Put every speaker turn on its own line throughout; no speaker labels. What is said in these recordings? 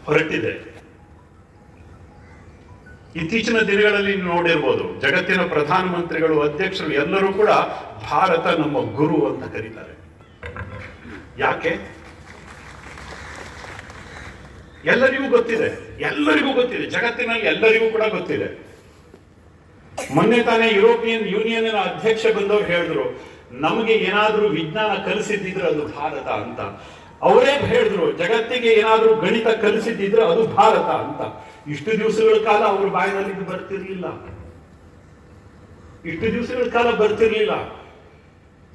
ಹೊರಟಿದೆ. ಇತ್ತೀಚಿನ ದಿನಗಳಲ್ಲಿ ನೋಡಿರ್ಬೋದು, ಜಗತ್ತಿನ ಪ್ರಧಾನಮಂತ್ರಿಗಳು, ಅಧ್ಯಕ್ಷರು ಎಲ್ಲರೂ ಕೂಡ ಭಾರತ ನಮ್ಮ ಗುರು ಅಂತ ಕರೀತಾರೆ. ಯಾಕೆ? ಎಲ್ಲರಿಗೂ ಗೊತ್ತಿದೆ, ಜಗತ್ತಿನಲ್ಲಿ ಎಲ್ಲರಿಗೂ ಕೂಡ ಗೊತ್ತಿದೆ. ಮೊನ್ನೆ ತಾನೇ ಯುರೋಪಿಯನ್ ಯೂನಿಯನ್ ಅಧ್ಯಕ್ಷ ಬಂದವರು ಹೇಳಿದ್ರು, ನಮಗೆ ಏನಾದ್ರೂ ವಿಜ್ಞಾನ ಕಲಿಸಿದ್ರೆ ಅದು ಭಾರತ ಅಂತ. ಅವರೇ ಹೇಳಿದ್ರು, ಜಗತ್ತಿಗೆ ಏನಾದ್ರೂ ಗಣಿತ ಕಲಿಸಿದ್ರೆ ಅದು ಭಾರತ ಅಂತ. ಇಷ್ಟು ದಿವಸಗಳ ಕಾಲ ಅವ್ರ ಬಾಯಿನಲ್ಲಿ ಇದು ಬರ್ತಿರ್ಲಿಲ್ಲ.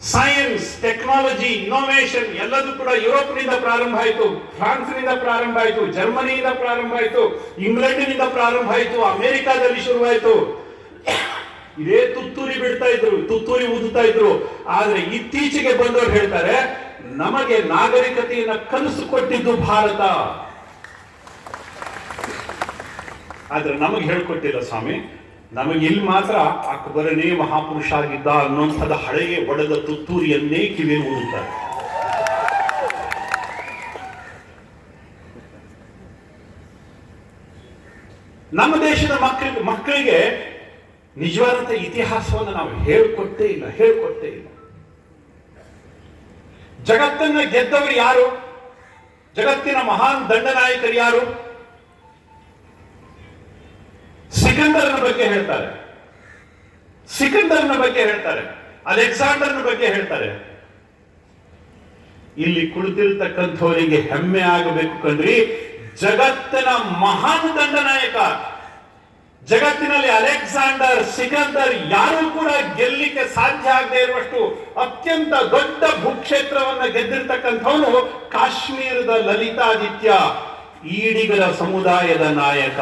ಸೈನ್ಸ್, ಟೆಕ್ನಾಲಜಿ, ಇನ್ನೋವೇಷನ್ ಎಲ್ಲದೂ ಕೂಡ ಯುರೋಪ್ನಿಂದ ಪ್ರಾರಂಭ ಆಯಿತು, ಫ್ರಾನ್ಸ್ನಿಂದ ಪ್ರಾರಂಭ ಆಯಿತು, ಜರ್ಮನಿಯಿಂದ ಪ್ರಾರಂಭ ಆಯಿತು, ಇಂಗ್ಲೆಂಡಿನಿಂದ ಪ್ರಾರಂಭ ಆಯಿತು, ಅಮೆರಿಕಾದಲ್ಲಿ ಶುರುವಾಯಿತು. ಇದೇ ತುತ್ತೂರಿ ಊದುತ್ತಾ ಇದ್ರು. ಆದ್ರೆ ಇತ್ತೀಚೆಗೆ ಬಂದವರು ಹೇಳ್ತಾರೆ, ನಮಗೆ ನಾಗರಿಕತೆಯನ್ನ ಕಲಿಸಿಕೊಟ್ಟಿದ್ದು ಭಾರತ. ಆದ್ರೆ ನಮಗೆ ಹೇಳ್ಕೊಟ್ಟಿಲ್ಲ ಸ್ವಾಮಿ. ನಮಗೆ ಇಲ್ಲಿ ಮಾತ್ರ ಅಕ್ಬರನೇ ಮಹಾಪುರುಷ ಆಗಿದ್ದ ಅನ್ನುವಂಥದ್ದು ಹಳೆಯ ಒಡೆದ ತುತ್ತೂರಿಯನ್ನೇ ಕಿವಿ ಊದುತ್ತಾರೆ. ನಮ್ಮ ದೇಶದ ಮಕ್ಕಳಿಗೆ ನಿಜವಾದಂತ ಇತಿಹಾಸವನ್ನು ನಾವು ಹೇಳ್ಕೊಟ್ಟೇ ಇಲ್ಲ. ಜಗತ್ತನ್ನ ಗೆದ್ದವರು ಯಾರು? ಜಗತ್ತಿನ ಮಹಾನ್ ದಂಡನಾಯಕರು ಯಾರು? ಸಿಕಂದರನ ಬಗ್ಗೆ ಹೇಳ್ತಾರೆ, ಅಲೆಕ್ಸಾಂಡರ್ನ ಬಗ್ಗೆ ಹೇಳ್ತಾರೆ. ಇಲ್ಲಿ ಕುಳಿತಿರ್ತಕ್ಕಂಥವರಿಗೆ ಹೆಮ್ಮೆ ಆಗಬೇಕು ಕಣ್ರಿ. ಜಗತ್ತಿನ ಮಹಾನ್ ದಂಡನಾಯಕ, ಜಗತ್ತಿನಲ್ಲಿ ಅಲೆಕ್ಸಾಂಡರ್, ಸಿಕಂದರ್ ಯಾರು ಕೂಡ ಗೆಲ್ಲಿಕ್ಕೆ ಸಾಧ್ಯ ಆಗದೆ ಇರುವಷ್ಟು ಅತ್ಯಂತ ದೊಡ್ಡ ಭೂಕ್ಷೇತ್ರವನ್ನ ಗೆದ್ದಿರ್ತಕ್ಕಂಥವನು ಕಾಶ್ಮೀರದ ಲಲಿತಾದಿತ್ಯ, ಈಡಿಗರ ಸಮುದಾಯದ ನಾಯಕ.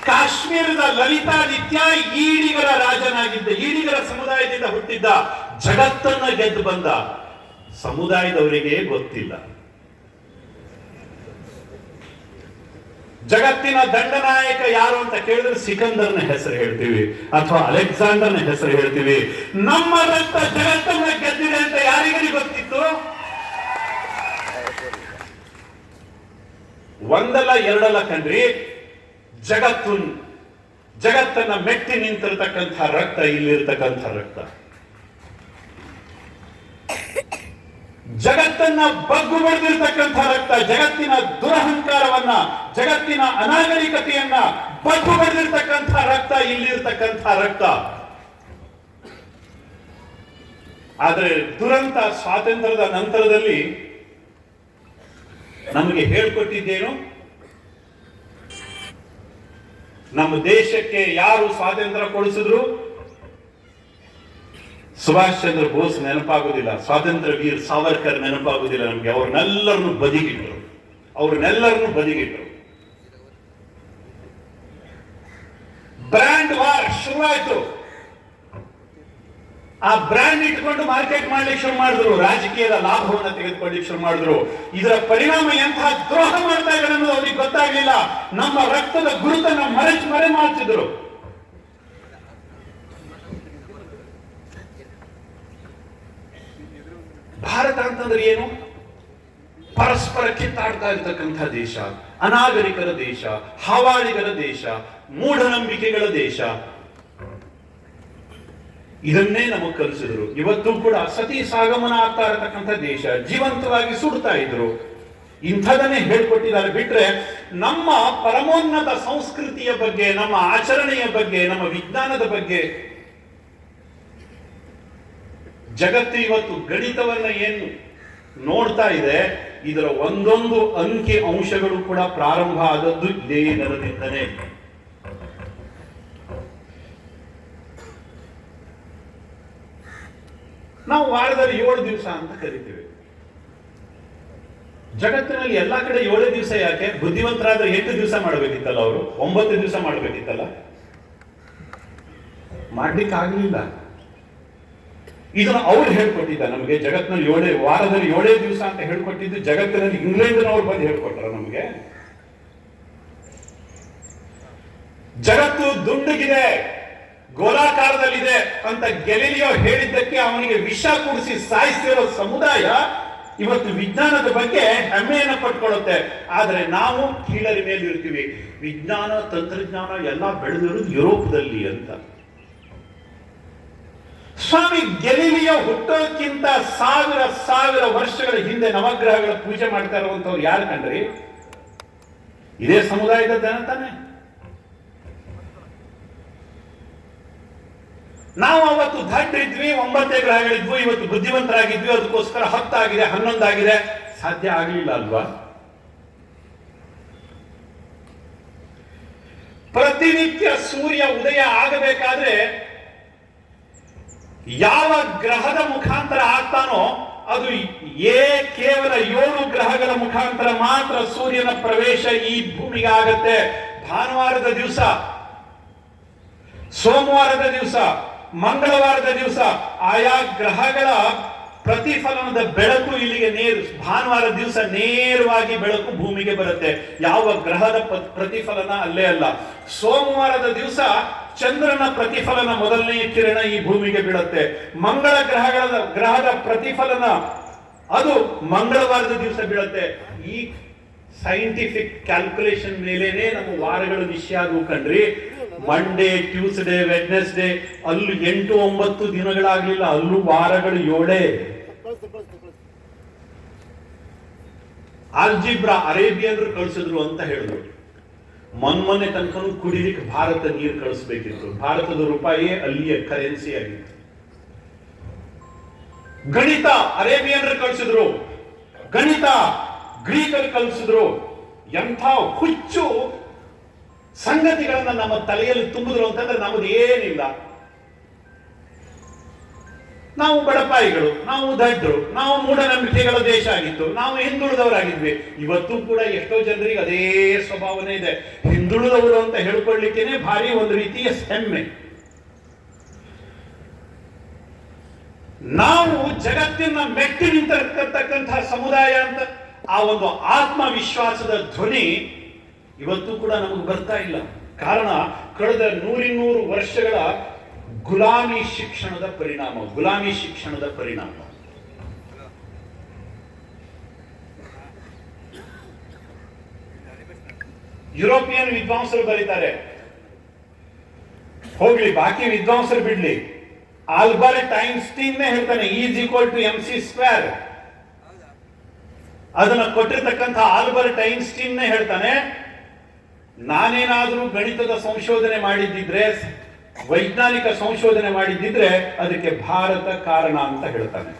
ಕಾಶ್ಮೀರದ ಲಲಿತಾದಿತ್ಯ ಈಡಿಗರ ರಾಜನಾಗಿದ್ದ, ಈಡಿಗರ ಸಮುದಾಯದಿಂದ ಹುಟ್ಟಿದ್ದ, ಜಗತ್ತನ್ನ ಗೆದ್ದು ಬಂದ. ಸಮುದಾಯದವರಿಗೆ ಗೊತ್ತಿಲ್ಲ. ಜಗತ್ತಿನ ದಂಡನಾಯಕ ಯಾರು ಅಂತ ಕೇಳಿದ್ರೆ ಸಿಕಂದರ್ನ ಹೆಸರು ಹೇಳ್ತೀವಿ ಅಥವಾ ಅಲೆಕ್ಸಾಂಡರ್ನ ಹೆಸರು ಹೇಳ್ತೀವಿ. ನಮ್ಮ ರಕ್ತ ಜಗತ್ತನ್ನ ಗೆದ್ದಿದೆ ಅಂತ ಯಾರಿಗರಿ ಗೊತ್ತಿತ್ತು? ಒಂದಲ್ಲ ಎರಡಲ್ಲ ಕಣ್ರಿ, ಜಗತ್ತನ್ನ ಮೆಟ್ಟಿ ನಿಂತಿರ್ತಕ್ಕಂಥ ರಕ್ತ ಇಲ್ಲಿರ್ತಕ್ಕಂಥ ರಕ್ತ. ಜಗತ್ತನ್ನ ಬಗ್ಗು ಬಡಿದಿರ್ತಕ್ಕಂಥ ರಕ್ತ, ಜಗತ್ತಿನ ದುರಹಂಕಾರವನ್ನ, ಜಗತ್ತಿನ ಅನಾಗರಿಕತೆಯನ್ನ ಬಗ್ಗು ಬಡಿದಿರ್ತಕ್ಕಂಥ ರಕ್ತ ಇಲ್ಲಿರ್ತಕ್ಕಂಥ ರಕ್ತ. ಆದ್ರೆ ದುರಂತ ಸ್ವಾತಂತ್ರ್ಯದ ನಂತರದಲ್ಲಿ ನಮಗೆ ಹೇಳ್ಕೊಟ್ಟಿದ್ದೇನು? ನಮ್ಮ ದೇಶಕ್ಕೆ ಯಾರು ಸ್ವಾತಂತ್ರ್ಯ ಕೊಡಿಸಿದ್ರು? ಸುಭಾಷ್ ಚಂದ್ರ ಬೋಸ್ ನೆನಪಾಗುದಿಲ್ಲ, ಸ್ವಾತಂತ್ರ್ಯ ವೀರ್ ಸಾವರ್ಕರ್ ನೆನಪಾಗುದಿಲ್ಲ ನಮ್ಗೆ. ಅವ್ರನ್ನೆಲ್ಲರನ್ನು ಬದಿಗಿಟ್ರು. ಬ್ರ್ಯಾಂಡ್ ವಾರ್ ಶುರುವಾಯ್ತು. ಆ ಬ್ರ್ಯಾಂಡ್ ಇಟ್ಕೊಂಡು ಮಾರ್ಕೆಟ್ ಮಾಡ್ಲಿಕ್ಕೆ ಶುರು ಮಾಡಿದ್ರು, ರಾಜಕೀಯದ ಲಾಭವನ್ನು ತೆಗೆದುಕೊಳ್ಳಿಕ್ಕೆ ಶುರು ಮಾಡಿದ್ರು. ಇದರ ಪರಿಣಾಮ ಎಂತಹ ದ್ರೋಹ ಮಾಡ್ತಾ ಇದ್ದಾರೆ ಅನ್ನೋದು ಅವ್ರಿಗೆ ಗೊತ್ತಾಗ್ಲಿಲ್ಲ. ನಮ್ಮ ರಕ್ತದ ಗುರುತನ್ನು ಮರೆ ಮಾಡ್ತಿದ್ರು. ಭಾರತ ಅಂತಂದ್ರೆ ಏನು? ಪರಸ್ಪರ ಕಿತ್ತಾಡ್ತಾ ಇರ್ತಕ್ಕಂಥ ದೇಶ, ಅನಾಗರಿಕರ ದೇಶ, ಹಾವಾಳಿಗರ ದೇಶ, ಮೂಢನಂಬಿಕೆಗಳ ದೇಶ. ಇದನ್ನೇ ನಮಗೆ ಕಲಿಸಿದ್ರು. ಇವತ್ತು ಕೂಡ ಸತಿ ಸಾಗಮನ ಆಗ್ತಾ ಇರತಕ್ಕಂಥ ದೇಶ, ಜೀವಂತವಾಗಿ ಸುಡ್ತಾ ಇದ್ರು. ಇಂಥದನ್ನೇ ಹೇಳ್ಕೊಟ್ಟಿದ್ದಾರೆ. ಬಿಟ್ರೆ ನಮ್ಮ ಪರಮೋನ್ನತ ಸಂಸ್ಕೃತಿಯ ಬಗ್ಗೆ, ನಮ್ಮ ಆಚರಣೆಯ ಬಗ್ಗೆ, ನಮ್ಮ ವಿಜ್ಞಾನದ ಬಗ್ಗೆ ಜಗತ್ತು ಇವತ್ತು ಗಣಿತವನ್ನ ಏನು ನೋಡ್ತಾ ಇದೆ, ಇದರ ಒಂದೊಂದು ಅಂಕಿ ಅಂಶಗಳು ಕೂಡ ಪ್ರಾರಂಭ ಆದದ್ದು ಇದೇ ನೆಲದಿಂದನೇ. ನಾವು ವಾರದಲ್ಲಿ 7 ದಿವಸ ಅಂತ ಕರಿತೀವಿ. ಜಗತ್ತಿನಲ್ಲಿ ಎಲ್ಲಾ ಕಡೆ 7 ದಿವಸ ಯಾಕೆ? ಬುದ್ಧಿವಂತರಾದ್ರೆ 8 ದಿವಸ ಮಾಡಬೇಕಿತ್ತಲ್ಲ, ಅವರು 9 ದಿವಸ ಮಾಡಬೇಕಿತ್ತಲ್ಲ, ಮಾಡ್ಲಿಕ್ಕೆ ಆಗಲಿಲ್ಲ. ಇದನ್ನು ಅವ್ರು ಹೇಳ್ಕೊಟ್ಟಿದ್ದ ನಮಗೆ. ಜಗತ್ತಿನಲ್ಲಿ ವಾರದಲ್ಲಿ 7 ದಿವಸ ಅಂತ ಹೇಳ್ಕೊಟ್ಟಿದ್ದು ಜಗತ್ತಿನಲ್ಲಿ ಇಂಗ್ಲೆಂಡ್ನವ್ರು ಬಂದು ಹೇಳ್ಕೊಟ್ರ ನಮಗೆ. ಜಗತ್ತು ದುಂಡಗಿದೆ, ಗೋಲಾಕಾರದಲ್ಲಿದೆ ಅಂತ ಗೆಲಿಲಿಯೋ ಹೇಳಿದ್ದಕ್ಕೆ ಅವನಿಗೆ ವಿಷ ಕುಡಿಸಿ ಸಾಯಿಸಿರೋ ಸಮುದಾಯ ಇವತ್ತು ವಿಜ್ಞಾನದ ಬಗ್ಗೆ ಹೆಮ್ಮೆಯನ್ನು ಪಟ್ಕೊಳ್ಳುತ್ತೆ. ಆದರೆ ನಾವು ಕೀಳರಿ ಮೇಲೆ ಇರ್ತೀವಿ. ವಿಜ್ಞಾನ ತಂತ್ರಜ್ಞಾನ ಎಲ್ಲ ಬೆಳೆದಿರೋದು ಯುರೋಪ್ದಲ್ಲಿ ಅಂತ. ಸ್ವಾಮಿ ಗೆಲಿಲಿಯೋ ಹುಟ್ಟೋಕ್ಕಿಂತ ಸಾವಿರ ವರ್ಷಗಳ ಹಿಂದೆ ನವಗ್ರಹಗಳ ಪೂಜೆ ಮಾಡ್ತಾ ಇರುವಂತವ್ರು ಯಾರು ಕಂಡ್ರಿ? ಇದೇ ಸಮುದಾಯದ ಜನ ತಾನೆ. ನಾವು ಅವತ್ತು ದಡ್ಡಿದ್ವಿ, 9 ಗ್ರಹಗಳಿದ್ವು, ಇವತ್ತು ಬುದ್ಧಿವಂತರಾಗಿದ್ವಿ, ಅದಕ್ಕೋಸ್ಕರ 10 ಆಗಿದೆ, 11 ಆಗಿದೆ. ಸಾಧ್ಯ ಆಗಲಿಲ್ಲ ಅಲ್ವಾ? ಪ್ರತಿನಿತ್ಯ ಸೂರ್ಯ ಉದಯ ಆಗಬೇಕಾದ್ರೆ ಯಾವ ಗ್ರಹದ ಮುಖಾಂತರ ಆಗ್ತಾನೋ ಅದು ಕೇವಲ 7 ಗ್ರಹಗಳ ಮುಖಾಂತರ ಮಾತ್ರ ಸೂರ್ಯನ ಪ್ರವೇಶ ಈ ಭೂಮಿಗೆ ಆಗತ್ತೆ. ಭಾನುವಾರದ ದಿವಸ, ಸೋಮವಾರದ ದಿವಸ, ಮಂಗಳವಾರದ ದಿವಸ ಆಯಾ ಗ್ರಹಗಳ ಪ್ರತಿಫಲನದ ಬೆಳಕು ಇಲ್ಲಿಗೆ ಭಾನುವಾರ ದಿವಸ ನೇರವಾಗಿ ಬೆಳಕು ಭೂಮಿಗೆ ಬರುತ್ತೆ. ಯಾವ ಗ್ರಹದ ಪ್ರತಿಫಲನ ಅಲ್ಲೇ ಅಲ್ಲ. ಸೋಮವಾರದ ದಿವಸ ಚಂದ್ರನ ಪ್ರತಿಫಲನ ಮೊದಲನೆಯ ಕಿರಣ ಈ ಭೂಮಿಗೆ ಬೀಳುತ್ತೆ. ಮಂಗಳ ಗ್ರಹದ ಪ್ರತಿಫಲನ ಅದು ಮಂಗಳವಾರದ ದಿವಸ ಬೀಳುತ್ತೆ. ಈ ಸೈಂಟಿಫಿಕ್ ಕ್ಯಾಲ್ಕುಲೇಷನ್ ಮೇಲೇನೆ ನಮ್ಮ ವಾರಗಳು ನಿಶ್ಚಯ ಆದವು ಕಂಡ್ರಿ. ಮಂಡೇ, ಟ್ಯೂಸ್ಡೇ, ವೆಡ್ನೆಸ್ಡೇ ಅಲ್ಲೂ 8-9 ದಿನಗಳಾಗ್ಲಿಲ್ಲ, ಅಲ್ಲೂ ವಾರಗಳು 7. ಆಲ್ಜಿಬ್ರಾ ಅರೇಬಿಯನ್ರು ಕಳಿಸಿದ್ರು ಅಂತ ಹೇಳಿದ್ರು. ಮೊನ್ನೆ ತನಕ ಕುಡಿಲಿಕ್ಕೆ ಭಾರತ ನೀರು ಕಳಿಸ್ಬೇಕಿತ್ತು. ಭಾರತದ ರೂಪಾಯಿ ಅಲ್ಲಿಯ ಕರೆನ್ಸಿ ಆಗಿತ್ತು. ಗಣಿತ ಅರೇಬಿಯನ್ರು ಕಳಿಸಿದ್ರು, ಗಣಿತ ಗ್ರೀಕರು ಕಲಿಸಿದ್ರು. ಎಂಥ ಹುಚ್ಚು ಸಂಗತಿಗಳನ್ನ ನಮ್ಮ ತಲೆಯಲ್ಲಿ ತುಂಬಿದ್ರು ಅಂತಂದ್ರೆ ನಮ್ಮದು ಏನಿಲ್ಲ. ನಾವು ಬಡಪಾಯಿಗಳು, ನಾವು ದಡ್ಡರು, ನಾವು ಮೂಢನಂಬಿಕೆಗಳ ದೇಶ ಆಗಿತ್ತು, ನಾವು ಹಿಂದುಳಿದವರಾಗಿದ್ವಿ. ಇವತ್ತು ಕೂಡ ಎಷ್ಟೋ ಜನರಿಗೆ ಅದೇ ಸ್ವಭಾವನೆ ಇದೆ. ಹಿಂದುಳಿದವರು ಅಂತ ಹೇಳ್ಕೊಳ್ಳಿಕ್ಕೇನೆ ಭಾರಿ ಒಂದು ರೀತಿಯ ಹೆಮ್ಮೆ. ನಾವು ಜಗತ್ತಿನ ಮೆಟ್ಟಿ ನಿಂತಿರ್ತಕ್ಕಂತಹ ಸಮುದಾಯ ಅಂತ ಆ ಒಂದು ಆತ್ಮವಿಶ್ವಾಸದ ಧ್ವನಿ ಇವತ್ತು ಕೂಡ ನಮಗೆ ಬರ್ತಾ ಇಲ್ಲ. ಕಾರಣ ಕಳೆದ 100 ವರ್ಷಗಳ ಗುಲಾಮಿ ಶಿಕ್ಷಣದ ಪರಿಣಾಮ. ಯುರೋಪಿಯನ್ ವಿದ್ವಾಂಸರು ಬರೀತಾರೆ, ಹೋಗ್ಲಿ ಬಾಕಿ ವಿದ್ವಾಂಸರು ಬಿಡ್ಲಿ, ಆಲ್ಬರ್ಟ್ ಐನ್ಸ್ಟೀನ್ ಹೇಳ್ತಾನೆ E=mc². ಅದನ್ನ ಕೊಟ್ಟಿರ್ತಕ್ಕಂಥ ಆಲ್ಬರ್ಟ್ ಐನ್ಸ್ಟೀನ್ ಹೇಳ್ತಾನೆ, ನಾನೇನಾದ್ರೂ ಗಣಿತದ ಸಂಶೋಧನೆ ಮಾಡಿದ್ದಿದ್ರೆ, ವೈಜ್ಞಾನಿಕ ಸಂಶೋಧನೆ ಮಾಡಿದ್ದಿದ್ರೆ ಅದಕ್ಕೆ ಭಾರತ ಕಾರಣ ಅಂತ ಹೇಳ್ತಾನೆ.